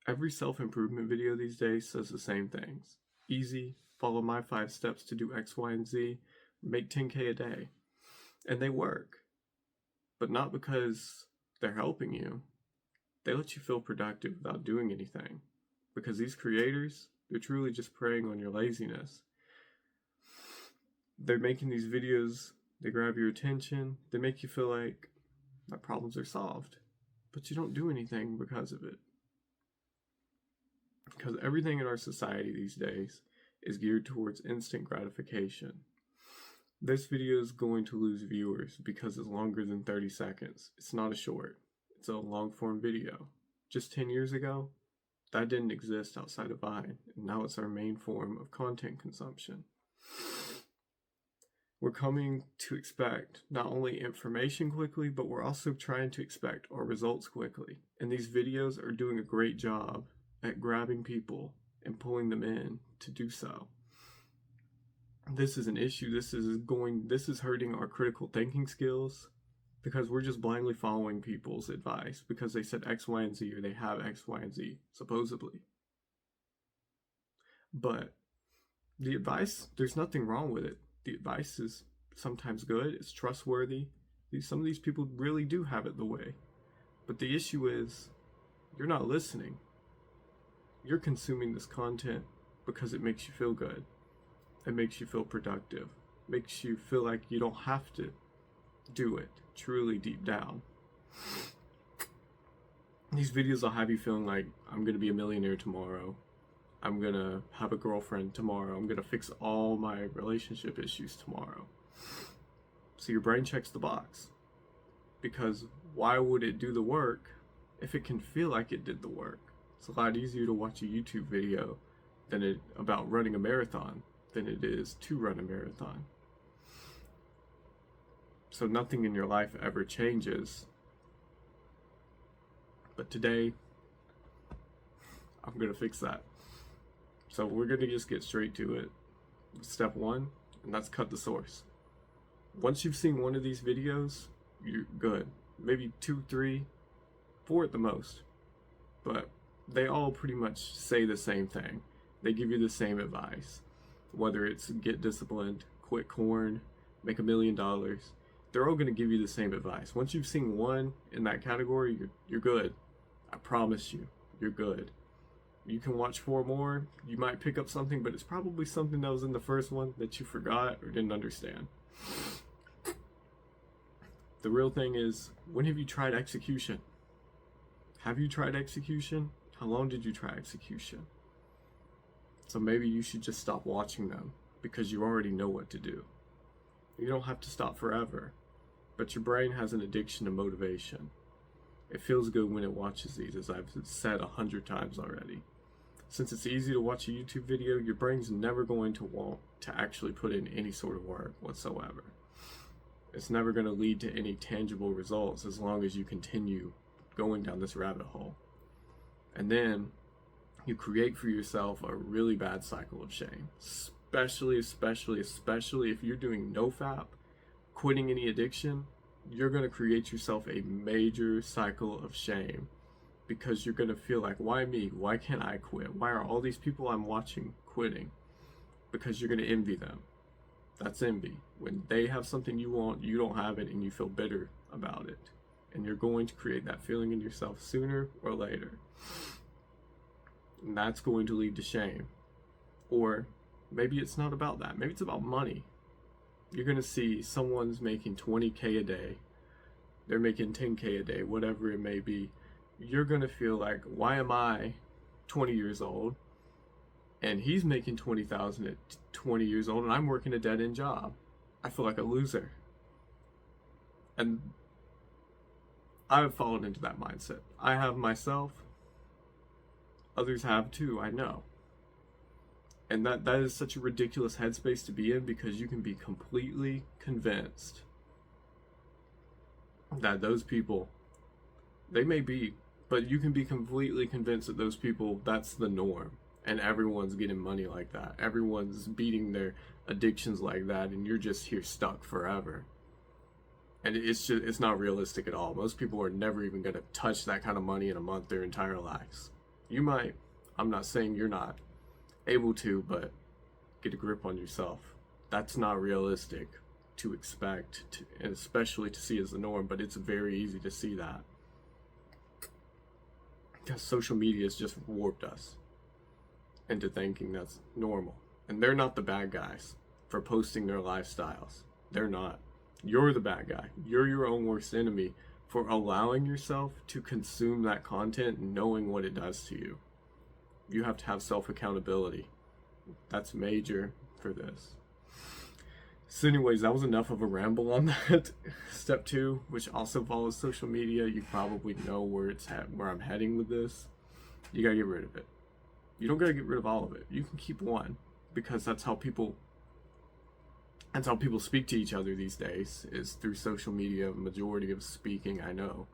Every self-improvement video these days says the same things. Easy, follow my 5 steps to do X, Y, and Z, make 10K a day. And they work. But not because they're helping you. They let you feel productive without doing anything. Because these creators, they're truly just preying on your laziness. They're making these videos, they grab your attention, they make you feel like my problems are solved. But you don't do anything because of it. Because everything in our society these days is geared towards instant gratification. This video is going to lose viewers because it's longer than 30 seconds. It's not a short, it's a long form video. Just 10 years ago, that didn't exist outside of Vine, and now it's our main form of content consumption. We're coming to expect not only information quickly, but we're also trying to expect our results quickly. And these videos are doing a great job at grabbing people and pulling them in to do so. This is an issue. This is hurting our critical thinking skills because we're just blindly following people's advice because they said X, Y, and Z, or they have X, Y, and Z, supposedly. But the advice, there's nothing wrong with it. The advice is sometimes good, it's trustworthy. Some of these people really do have it the way. But the issue is, you're not listening. You're consuming this content because it makes you feel good. It makes you feel productive. It makes you feel like you don't have to do it, truly deep down. These videos will have you feeling like, I'm gonna be a millionaire tomorrow. I'm gonna have a girlfriend tomorrow. I'm gonna fix all my relationship issues tomorrow. So your brain checks the box. Because why would it do the work if it can feel like it did the work? It's a lot easier to watch a YouTube video about running a marathon than it is to run a marathon. So nothing in your life ever changes. But today, I'm gonna fix that. So we're gonna just get straight to it. Step 1, and that's cut the source. Once you've seen one of these videos, you're good. Maybe 2, 3, 4 at the most. But they all pretty much say the same thing. They give you the same advice. Whether it's get disciplined, quit corn, make $1 million, they're all gonna give you the same advice. Once you've seen one in that category, you're good. I promise you, you're good. You can watch 4 more, you might pick up something, but it's probably something that was in the first one that you forgot or didn't understand. The real thing is, when have you tried execution? Have you tried execution? How long did you try execution? So maybe you should just stop watching them because you already know what to do. You don't have to stop forever, but your brain has an addiction to motivation. It feels good when it watches these, as I've said 100 times already. Since it's easy to watch a YouTube video, your brain's never going to want to actually put in any sort of work whatsoever. It's never going to lead to any tangible results as long as you continue going down this rabbit hole. And then you create for yourself a really bad cycle of shame. Especially if you're doing NoFap, quitting any addiction, you're going to create yourself a major cycle of shame. Because you're going to feel like, why me? Why can't I quit? Why are all these people I'm watching quitting? Because you're going to envy them. That's envy. When they have something you want, you don't have it, and you feel bitter about it. And you're going to create that feeling in yourself sooner or later. And that's going to lead to shame. Or maybe it's not about that. Maybe it's about money. You're going to see someone's making 20K a day. They're making 10K a day, whatever it may be. You're going to feel like, why am I 20 years old and he's making 20,000 at 20 years old and I'm working a dead-end job? I feel like a loser. And I've fallen into that mindset. I have myself. Others have too, I know. And that is such a ridiculous headspace to be in, because you can be completely convinced that those people, they may be, but you can be completely convinced that those people, that's the norm. And everyone's getting money like that. Everyone's beating their addictions like that, and you're just here stuck forever. And it's not realistic at all. Most people are never even going to touch that kind of money in a month their entire lives. You might, I'm not saying you're not able to, but get a grip on yourself. That's not realistic to expect, and especially to see as the norm, but it's very easy to see that. Because social media has just warped us into thinking that's normal. And they're not the bad guys for posting their lifestyles. They're not. You're the bad guy. You're your own worst enemy for allowing yourself to consume that content knowing what it does to you. You have to have self-accountability. That's major for this. So anyways, that was enough of a ramble on that. Step 2, which also follows social media. You probably know where where I'm heading with this. You gotta get rid of it. You don't gotta get rid of all of it. You can keep one, because that's how people speak to each other these days, is through social media. Majority of speaking, I know.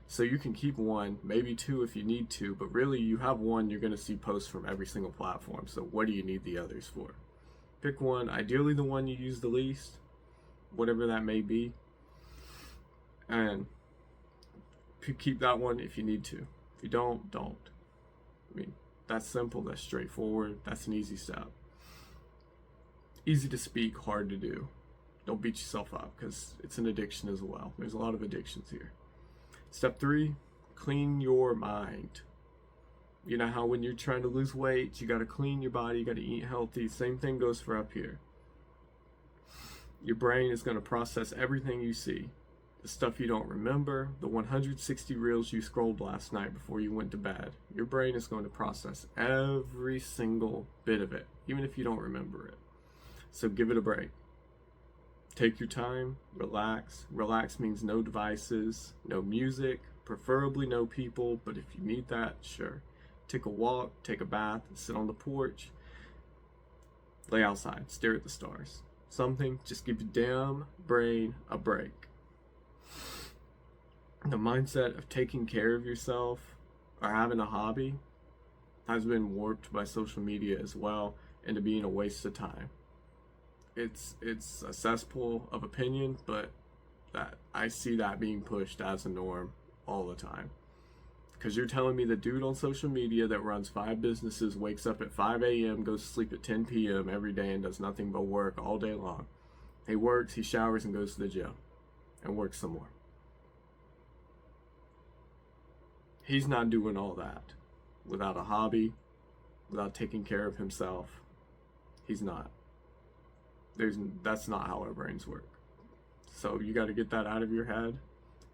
So you can keep one, maybe 2 if you need to, but really you have one, you're gonna see posts from every single platform. So what do you need the others for? Pick one, ideally the one you use the least, whatever that may be, and keep that one if you need to. If you don't. I mean, that's simple, that's straightforward, that's an easy step. Easy to speak, hard to do. Don't beat yourself up, because it's an addiction as well. There's a lot of addictions here. Step 3, clean your mind. You know how when you're trying to lose weight, you got to clean your body, you got to eat healthy. Same thing goes for up here. Your brain is going to process everything you see. The stuff you don't remember, the 160 reels you scrolled last night before you went to bed. Your brain is going to process every single bit of it, even if you don't remember it. So give it a break. Take your time, relax. Relax means no devices, no music, preferably no people, but if you need that, sure. Take a walk, take a bath, sit on the porch, lay outside, stare at the stars. Something, just give your damn brain a break. The mindset of taking care of yourself or having a hobby has been warped by social media as well into being a waste of time. It's a cesspool of opinion, but that I see that being pushed as a norm all the time. Because you're telling me the dude on social media that runs 5 businesses wakes up at 5 a.m., goes to sleep at 10 p.m. every day and does nothing but work all day long. He works, he showers, and goes to the gym and works some more. He's not doing all that without a hobby, without taking care of himself. He's not. That's not how our brains work. So you got to get that out of your head,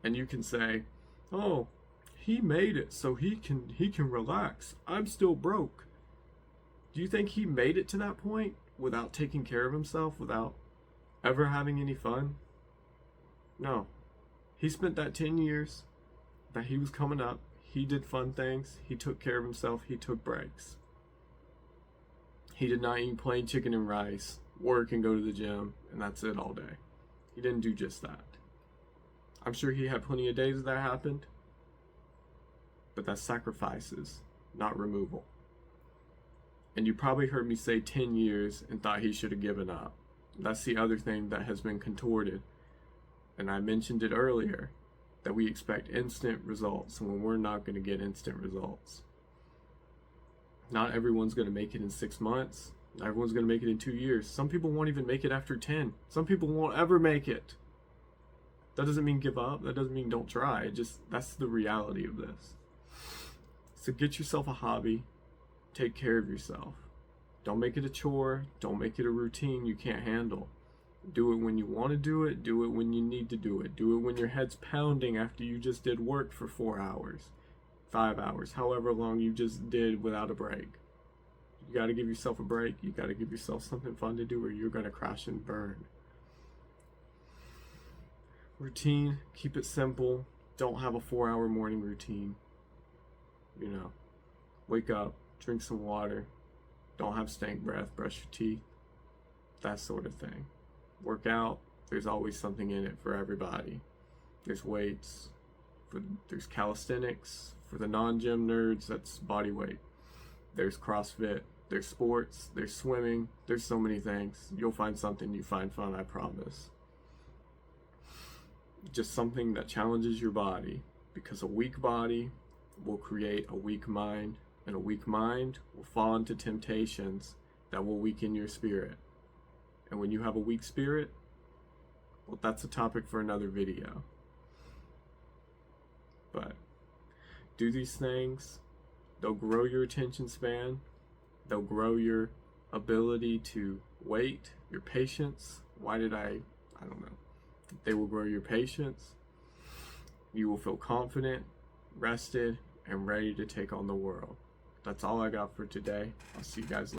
and you can say, "Oh, he made it so he can relax. I'm still broke." Do you think he made it to that point without taking care of himself, without ever having any fun? No. He spent that 10 years that he was coming up. He did fun things. He took care of himself. He took breaks. He did not eat plain chicken and rice, work and go to the gym, and that's it all day. He didn't do just that. I'm sure he had plenty of days that happened, but that's sacrifices, not removal. And you probably heard me say 10 years and thought he should have given up. That's the other thing that has been contorted. And I mentioned it earlier, that we expect instant results when we're not going to get instant results. Not everyone's going to make it in 6 months. Not everyone's going to make it in 2 years. Some people won't even make it after 10. Some people won't ever make it. That doesn't mean give up. That doesn't mean don't try. That's the reality of this. So get yourself a hobby. Take care of yourself. Don't make it a chore. Don't make it a routine you can't handle. Do it when you want to do it. Do it when you need to do it. Do it when your head's pounding after you just did work for 4 hours, 5 hours, however long you just did without a break. You got to give yourself a break. You got to give yourself something fun to do, or you're going to crash and burn. Routine, keep it simple. Don't have a 4-hour morning routine. Wake up, drink some water. Don't have stank breath, brush your teeth. That sort of thing. Work out. There's always something in it for everybody. There's weights. There's calisthenics. For the non-gym nerds, that's body weight. There's CrossFit. There's sports. There's swimming. There's so many things. You'll find something you find fun, I promise. Just something that challenges your body, because a weak body will create a weak mind, And a weak mind will fall into temptations that will weaken your spirit. And when you have a weak spirit, well, that's a topic for another video. But do these things. They'll grow your attention span. They'll grow your ability to wait, your patience. I don't know. They will grow your patience. You will feel confident, rested, and ready to take on the world. That's all I got for today. I'll see you guys later.